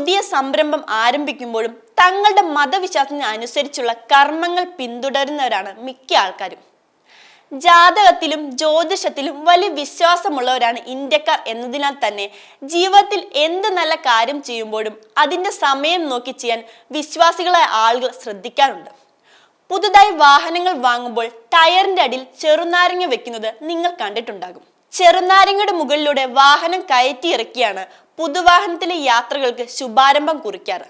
പുതിയ സംരംഭം ആരംഭിക്കുമ്പോഴും തങ്ങളുടെ മതവിശ്വാസത്തിന് അനുസരിച്ചുള്ള കർമ്മങ്ങൾ പിന്തുടരുന്നവരാണ് മിക്ക ആൾക്കാരും. ജാതകത്തിലും ജ്യോതിഷത്തിലും വലിയ വിശ്വാസമുള്ളവരാണ് ഇന്ത്യക്കാർ എന്നതിനാൽ തന്നെ ജീവിതത്തിൽ എന്ത് നല്ല കാര്യം ചെയ്യുമ്പോഴും അതിന്റെ സമയം നോക്കി ചെയ്യാൻ വിശ്വാസികളായ ആളുകൾ ശ്രദ്ധിക്കാറുണ്ട്. പുതുതായി വാഹനങ്ങൾ വാങ്ങുമ്പോൾ ടയറിന്റെ അടിയിൽ ചെറുനാരങ്ങ വെക്കുന്നത് നിങ്ങൾ കണ്ടിട്ടുണ്ടാകും. ചെറുനാരങ്ങയുടെ മുകളിലൂടെ വാഹനം കയറ്റി ഇറക്കിയാണ് പുതുവാഹനത്തിലെ യാത്രകൾക്ക് ശുഭാരംഭം കുറിക്കാറ്.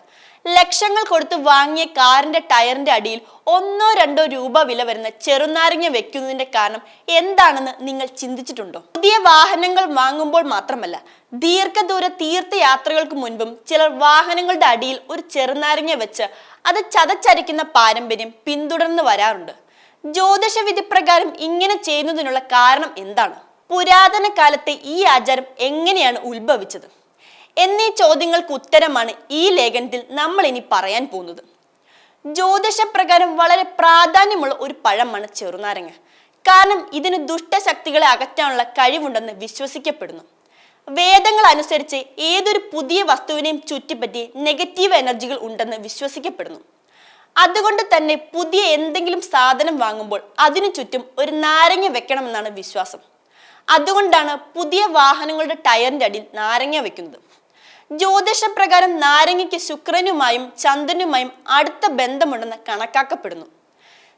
ലക്ഷങ്ങൾ കൊടുത്ത് വാങ്ങിയ കാറിന്റെ ടയറിന്റെ അടിയിൽ 1-2 രൂപ വില വരുന്ന ചെറുനാരങ്ങ വെക്കുന്നതിന്റെ കാരണം എന്താണെന്ന് നിങ്ങൾ ചിന്തിച്ചിട്ടുണ്ടോ? പുതിയ വാഹനങ്ങൾ വാങ്ങുമ്പോൾ മാത്രമല്ല, ദീർഘദൂര തീർത്ഥയാത്രകൾക്ക് മുൻപും ചിലർ വാഹനങ്ങളുടെ അടിയിൽ ഒരു ചെറുനാരങ്ങ വെച്ച് അത് ചതച്ചരിക്കുന്ന പാരമ്പര്യം പിന്തുടർന്ന് വരാറുണ്ട്. ജ്യോതിഷ വിധി പ്രകാരം ഇങ്ങനെ ചെയ്യുന്നതിനുള്ള കാരണം എന്താണ്? പുരാതന കാലത്തെ ഈ ആചാരം എങ്ങനെയാണ് ഉത്ഭവിച്ചത് എന്നീ ചോദ്യങ്ങൾക്ക് ഉത്തരമാണ് ഈ ലേഖനത്തിൽ നമ്മൾ ഇനി പറയാൻ പോകുന്നത്. ജ്യോതിഷപ്രകാരം വളരെ പ്രാധാന്യമുള്ള ഒരു പഴമാണ് ചെറുനാരങ്ങ. കാരണം ഇതിന് ദുഷ്ടശക്തികളെ അകറ്റാനുള്ള കഴിവുണ്ടെന്ന് വിശ്വസിക്കപ്പെടുന്നു. വേദങ്ങൾ അനുസരിച്ച് ഏതൊരു പുതിയ വസ്തുവിനെയും ചുറ്റിപ്പറ്റി നെഗറ്റീവ് എനർജികൾ ഉണ്ടെന്ന് വിശ്വസിക്കപ്പെടുന്നു. അതുകൊണ്ട് തന്നെ പുതിയ എന്തെങ്കിലും സാധനം വാങ്ങുമ്പോൾ അതിനു ചുറ്റും ഒരു നാരങ്ങ വെക്കണമെന്നാണ് വിശ്വാസം. അതുകൊണ്ടാണ് പുതിയ വാഹനങ്ങളുടെ ടയറിന്റെ അടിയിൽ നാരങ്ങ വെക്കുന്നത്. ജ്യോതിഷപ്രകാരം നാരങ്ങയ്ക്ക് ശുക്രനുമായും ചന്ദ്രനുമായും അടുത്ത ബന്ധമുണ്ടെന്ന് കണക്കാക്കപ്പെടുന്നു.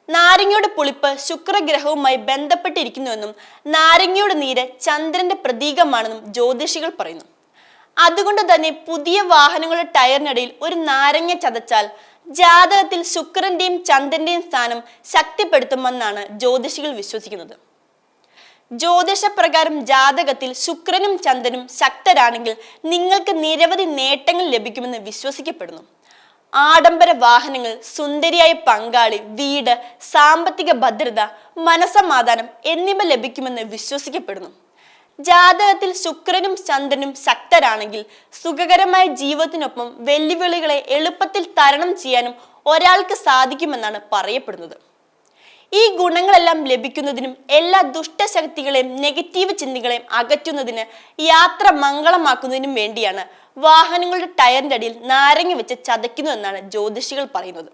നാരങ്ങയുടെ പുളിപ്പ് ശുക്രഗ്രഹവുമായി ബന്ധപ്പെട്ടിരിക്കുന്നുവെന്നും നാരങ്ങയുടെ നീര് ചന്ദ്രന്റെ പ്രതീകമാണെന്നും ജ്യോതിഷികൾ പറയുന്നു. അതുകൊണ്ട് തന്നെ പുതിയ വാഹനങ്ങളുടെ ടയറിനിടയിൽ ഒരു നാരങ്ങ ചതച്ചാൽ ജാതകത്തിൽ ശുക്രന്റെയും ചന്ദ്രന്റെയും സ്ഥാനം ശക്തിപ്പെടുത്തുമെന്നാണ് ജ്യോതിഷികൾ വിശ്വസിക്കുന്നത്. ജ്യോതിഷപ്രകാരം ജാതകത്തിൽ ശുക്രനും ചന്ദ്രനും ശക്തരാണെങ്കിൽ നിങ്ങൾക്ക് നിരവധി നേട്ടങ്ങൾ ലഭിക്കുമെന്ന് വിശ്വസിക്കപ്പെടുന്നു. ആഡംബര വാഹനങ്ങൾ, സുന്ദരിയായ പങ്കാളി, വീട്, സാമ്പത്തിക ഭദ്രത, മനസമാധാനം എന്നിവ ലഭിക്കുമെന്ന് വിശ്വസിക്കപ്പെടുന്നു. ജാതകത്തിൽ ശുക്രനും ചന്ദ്രനും ശക്തരാണെങ്കിൽ സുഖകരമായ ജീവിതത്തിനൊപ്പം വെല്ലുവിളികളെ എളുപ്പത്തിൽ തരണം ചെയ്യാനും ഒരാൾക്ക് സാധിക്കുമെന്നാണ് പറയപ്പെടുന്നത്. ഈ ഗുണങ്ങളെല്ലാം ലഭിക്കുന്നതിനും എല്ലാ ദുഷ്ടശക്തികളെയും നെഗറ്റീവ് ചിന്തകളെയും അകറ്റുന്നതിന് യാത്ര മംഗളമാക്കുന്നതിനും വേണ്ടിയാണ് വാഹനങ്ങളുടെ ടയറിന്റെ അടിയിൽ നാരങ്ങ വെച്ച് ചതയ്ക്കുന്നു എന്നാണ് ജ്യോതിഷികൾ പറയുന്നത്.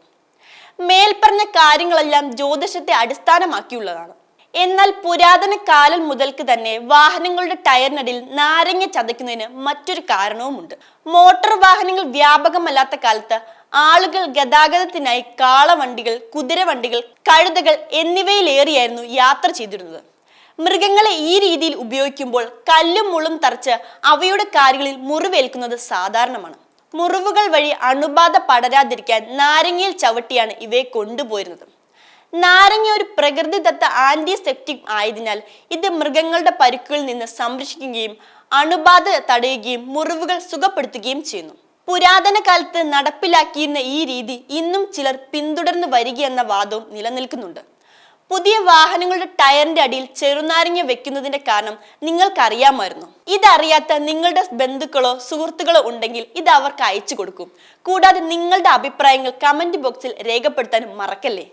മേൽപ്പറഞ്ഞ കാര്യങ്ങളെല്ലാം ജ്യോതിഷത്തെ അടിസ്ഥാനമാക്കിയുള്ളതാണ്. എന്നാൽ പുരാതന കാലം മുതൽക്ക് തന്നെ വാഹനങ്ങളുടെ ടയറിനടിയിൽ നാരങ്ങ ചതയ്ക്കുന്നതിന് മറ്റൊരു കാരണവുമുണ്ട്. മോട്ടോർ വാഹനങ്ങൾ വ്യാപകമല്ലാത്ത കാലത്ത് ആളുകൾ ഗതാഗതത്തിനായി കാളവണ്ടികൾ, കുതിരവണ്ടികൾ, കഴുതകൾ എന്നിവയിലേറിയായിരുന്നു യാത്ര ചെയ്തിരുന്നത്. മൃഗങ്ങളെ ഈ രീതിയിൽ ഉപയോഗിക്കുമ്പോൾ കല്ലും മുള്ളും തറച്ച് അവയുടെ കാലുകളിൽ മുറിവേൽക്കുന്നത് സാധാരണമാണ്. മുറിവുകൾ വഴി അണുബാധ പടരാതിരിക്കാൻ നാരങ്ങയിൽ ചവിട്ടിയാണ് ഇവയെ കൊണ്ടുപോയിരുന്നത്. നാരങ്ങ ഒരു പ്രകൃതിദത്ത ആന്റിസെപ്റ്റിക് ആയതിനാൽ ഇത് മൃഗങ്ങളുടെ പരുക്കുകളിൽ നിന്ന് സംരക്ഷിക്കുകയും അണുബാധ തടയുകയും മുറിവുകൾ സുഖപ്പെടുത്തുകയും ചെയ്യുന്നു. പുരാതന കാലത്ത് നടപ്പിലാക്കിയിരുന്ന ഈ രീതി ഇന്നും ചിലർ പിന്തുടർന്ന് വരികയെന്ന വാദവും നിലനിൽക്കുന്നുണ്ട്. പുതിയ വാഹനങ്ങളുടെ ടയറിന്റെ അടിയിൽ ചെറുനാരങ്ങ വെക്കുന്നതിന്റെ കാരണം നിങ്ങൾക്കറിയാമായിരുന്നു? ഇതറിയാത്ത നിങ്ങളുടെ ബന്ധുക്കളോ സുഹൃത്തുക്കളോ ഉണ്ടെങ്കിൽ ഇത് അവർക്ക് അയച്ചു കൊടുക്കും. കൂടാതെ നിങ്ങളുടെ അഭിപ്രായങ്ങൾ കമന്റ് ബോക്സിൽ രേഖപ്പെടുത്താനും മറക്കല്ലേ.